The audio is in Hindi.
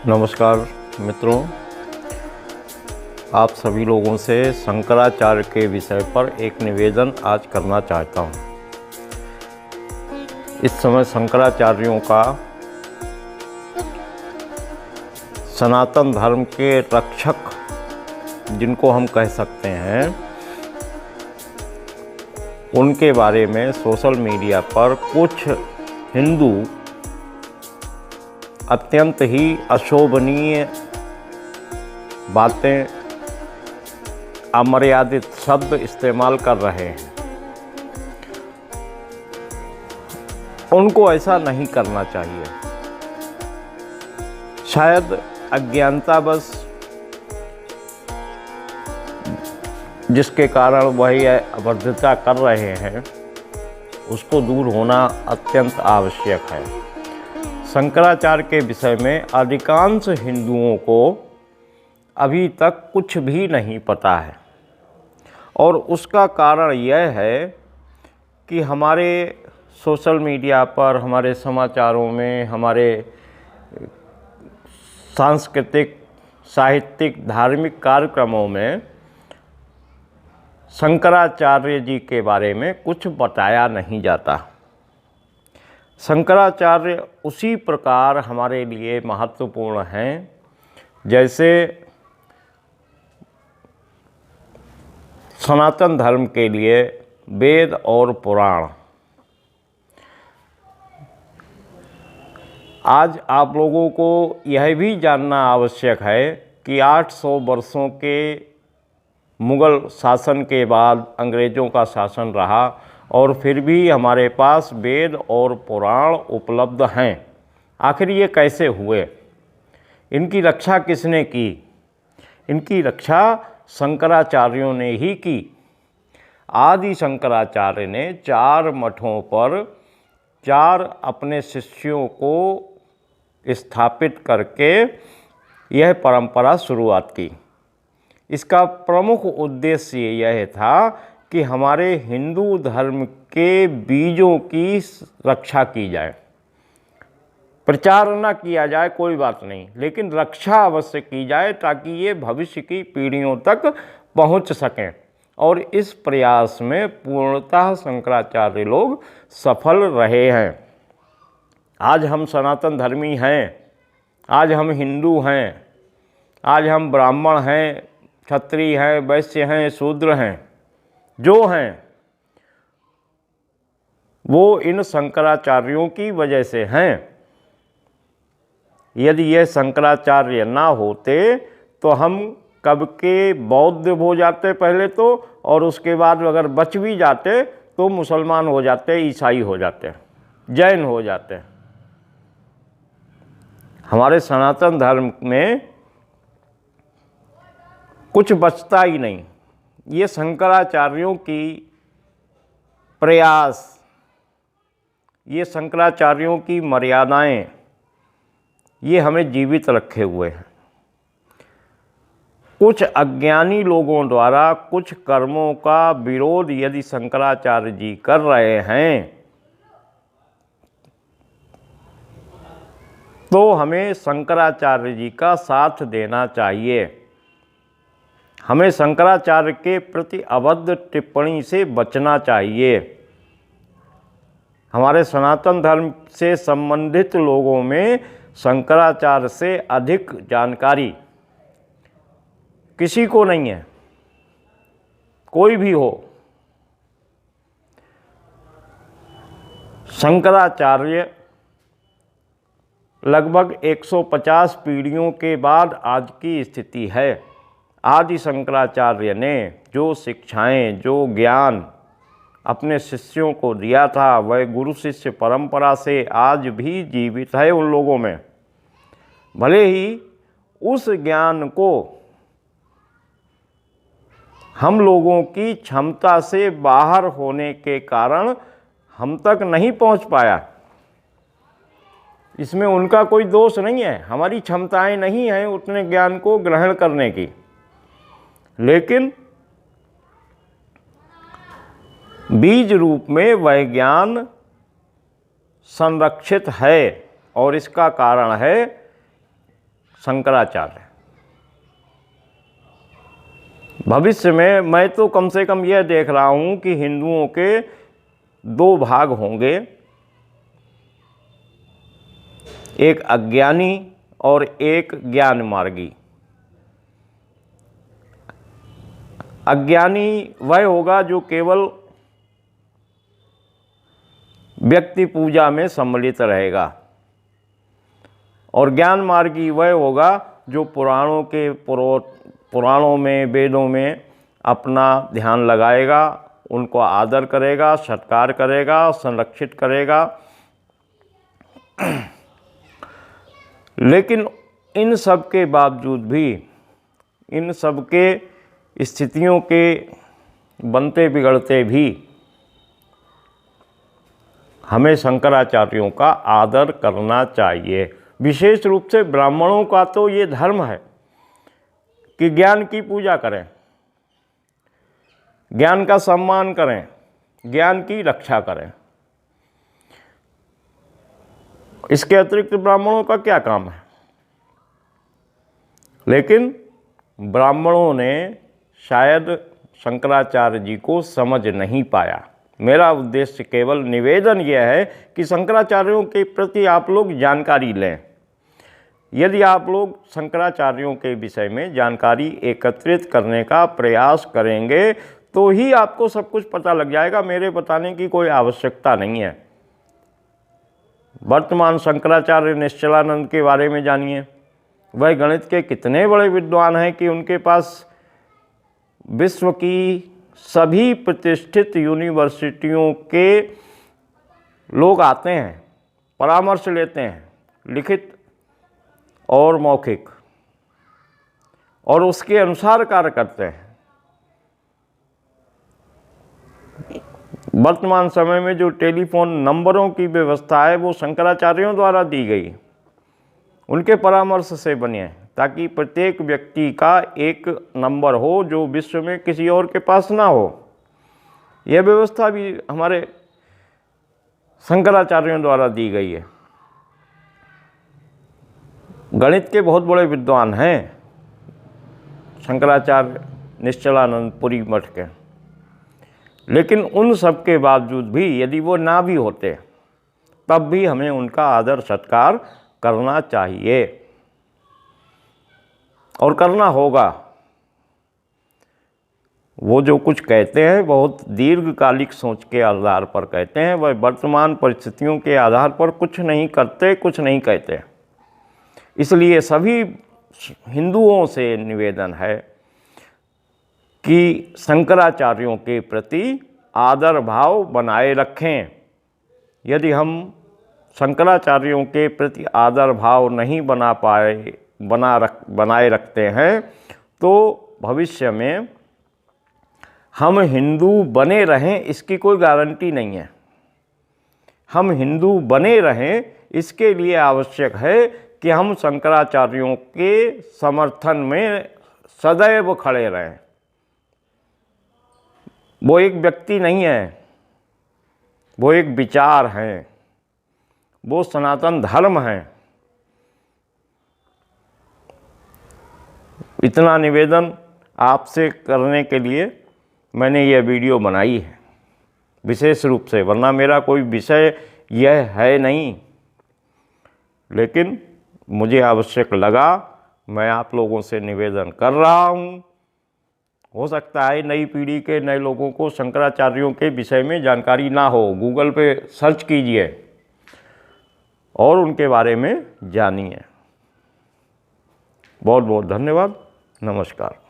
नमस्कार मित्रों, आप सभी लोगों से शंकराचार्य के विषय पर एक निवेदन आज करना चाहता हूँ। इस समय शंकराचार्यों का सनातन धर्म के रक्षक जिनको हम कह सकते हैं, उनके बारे में सोशल मीडिया पर कुछ हिंदू अत्यंत ही अशोभनीय बातें, अमर्यादित शब्द इस्तेमाल कर रहे हैं। उनको ऐसा नहीं करना चाहिए। शायद अज्ञानतावश जिसके कारण वह यह अभद्रता कर रहे हैं, उसको दूर होना अत्यंत आवश्यक है। शंकराचार्य के विषय में अधिकांश हिंदुओं को अभी तक कुछ भी नहीं पता है, और उसका कारण यह है कि हमारे सोशल मीडिया पर, हमारे समाचारों में, हमारे सांस्कृतिक, साहित्यिक, धार्मिक कार्यक्रमों में शंकराचार्य जी के बारे में कुछ बताया नहीं जाता। शंकराचार्य उसी प्रकार हमारे लिए महत्वपूर्ण हैं जैसे सनातन धर्म के लिए वेद और पुराण। आज आप लोगों को यह भी जानना आवश्यक है कि 800 वर्षों के मुग़ल शासन के बाद अंग्रेज़ों का शासन रहा, और फिर भी हमारे पास वेद और पुराण उपलब्ध हैं। आखिर ये कैसे हुए? इनकी रक्षा किसने की? इनकी रक्षा शंकराचार्यों ने ही की। आदि शंकराचार्य ने 4 मठों पर 4 अपने शिष्यों को स्थापित करके यह परंपरा शुरुआत की। इसका प्रमुख उद्देश्य यह था कि हमारे हिंदू धर्म के बीजों की रक्षा की जाए। प्रचार न किया जाए कोई बात नहीं, लेकिन रक्षा अवश्य की जाए ताकि ये भविष्य की पीढ़ियों तक पहुंच सकें। और इस प्रयास में पूर्णतः शंकराचार्य लोग सफल रहे हैं। आज हम सनातन धर्मी हैं, आज हम हिंदू हैं, आज हम ब्राह्मण हैं, क्षत्रिय हैं, वैश्य हैं, शूद्र हैं, जो हैं वो इन शंकराचार्यों की वजह से हैं। यदि ये शंकराचार्य ना होते तो हम कब के बौद्ध हो जाते पहले तो, और उसके बाद अगर बच भी जाते तो मुसलमान हो जाते, ईसाई हो जाते, जैन हो जाते। हमारे सनातन धर्म में कुछ बचता ही नहीं। ये शंकराचार्यों की प्रयास, ये शंकराचार्यों की मर्यादाएं, ये हमें जीवित रखे हुए हैं। कुछ अज्ञानी लोगों द्वारा कुछ कर्मों का विरोध यदि शंकराचार्य जी कर रहे हैं तो हमें शंकराचार्य जी का साथ देना चाहिए। हमें शंकराचार्य के प्रति अभद्र टिप्पणी से बचना चाहिए। हमारे सनातन धर्म से संबंधित लोगों में शंकराचार्य से अधिक जानकारी किसी को नहीं है, कोई भी हो। शंकराचार्य लगभग 150 पीढ़ियों के बाद आज की स्थिति है। आदि शंकराचार्य ने जो शिक्षाएं, जो ज्ञान अपने शिष्यों को दिया था, वह गुरु शिष्य परंपरा से आज भी जीवित है उन लोगों में। भले ही उस ज्ञान को हम लोगों की क्षमता से बाहर होने के कारण हम तक नहीं पहुंच पाया, इसमें उनका कोई दोष नहीं है। हमारी क्षमताएं नहीं हैं उतने ज्ञान को ग्रहण करने की, लेकिन बीज रूप में वह ज्ञान संरक्षित है, और इसका कारण है शंकराचार्य। भविष्य में मैं तो कम से कम यह देख रहा हूँ कि हिंदुओं के दो भाग होंगे, एक अज्ञानी और एक ज्ञान मार्गी। अज्ञानी वह होगा जो केवल व्यक्ति पूजा में सम्मिलित रहेगा, और ज्ञान मार्गी वह होगा जो पुराणों में, वेदों में अपना ध्यान लगाएगा, उनको आदर करेगा, सत्कार करेगा, संरक्षित करेगा। लेकिन इन सब के बावजूद भी, इन सब के स्थितियों के बनते बिगड़ते भी हमें शंकराचार्यों का आदर करना चाहिए। विशेष रूप से ब्राह्मणों का तो ये धर्म है कि ज्ञान की पूजा करें, ज्ञान का सम्मान करें, ज्ञान की रक्षा करें। इसके अतिरिक्त ब्राह्मणों का क्या काम है? लेकिन ब्राह्मणों ने शायद शंकराचार्य जी को समझ नहीं पाया। मेरा उद्देश्य केवल निवेदन यह है कि शंकराचार्यों के प्रति आप लोग जानकारी लें। यदि आप लोग शंकराचार्यों के विषय में जानकारी एकत्रित करने का प्रयास करेंगे तो ही आपको सब कुछ पता लग जाएगा। मेरे बताने की कोई आवश्यकता नहीं है। वर्तमान शंकराचार्य निश्चलानंद के बारे में जानिए। वह गणित के कितने बड़े विद्वान हैं कि उनके पास विश्व की सभी प्रतिष्ठित यूनिवर्सिटियों के लोग आते हैं, परामर्श लेते हैं, लिखित और मौखिक, और उसके अनुसार कार्य करते हैं। वर्तमान समय में जो टेलीफोन नंबरों की व्यवस्था है वो शंकराचार्यों द्वारा दी गई, उनके परामर्श से बने, ताकि प्रत्येक व्यक्ति का एक नंबर हो जो विश्व में किसी और के पास ना हो। यह व्यवस्था भी हमारे शंकराचार्यों द्वारा दी गई है। गणित के बहुत बड़े विद्वान हैं शंकराचार्य निश्चलानंद पुरी मठ के, लेकिन उन सब के बावजूद भी यदि वो ना भी होते तब भी हमें उनका आदर सत्कार करना चाहिए और करना होगा। वो जो कुछ कहते हैं बहुत दीर्घकालिक सोच के आधार पर कहते हैं, वह वर्तमान परिस्थितियों के आधार पर कुछ नहीं करते, कुछ नहीं कहते। इसलिए सभी हिंदुओं से निवेदन है कि शंकराचार्यों के प्रति आदर भाव बनाए रखें। यदि हम शंकराचार्यों के प्रति आदर भाव नहीं बनाए रखते हैं तो भविष्य में हम हिंदू बने रहें इसकी कोई गारंटी नहीं है। हम हिंदू बने रहें इसके लिए आवश्यक है कि हम शंकराचार्यों के समर्थन में सदैव खड़े रहें। वो एक व्यक्ति नहीं है, वो एक विचार है, वो सनातन धर्म है। इतना निवेदन आपसे करने के लिए मैंने यह वीडियो बनाई है विशेष रूप से, वरना मेरा कोई विषय यह है नहीं, लेकिन मुझे आवश्यक लगा, मैं आप लोगों से निवेदन कर रहा हूँ। हो सकता है नई पीढ़ी के नए लोगों को शंकराचार्यों के विषय में जानकारी ना हो। गूगल पे सर्च कीजिए और उनके बारे में जानिए। बहुत बहुत धन्यवाद। नमस्कार।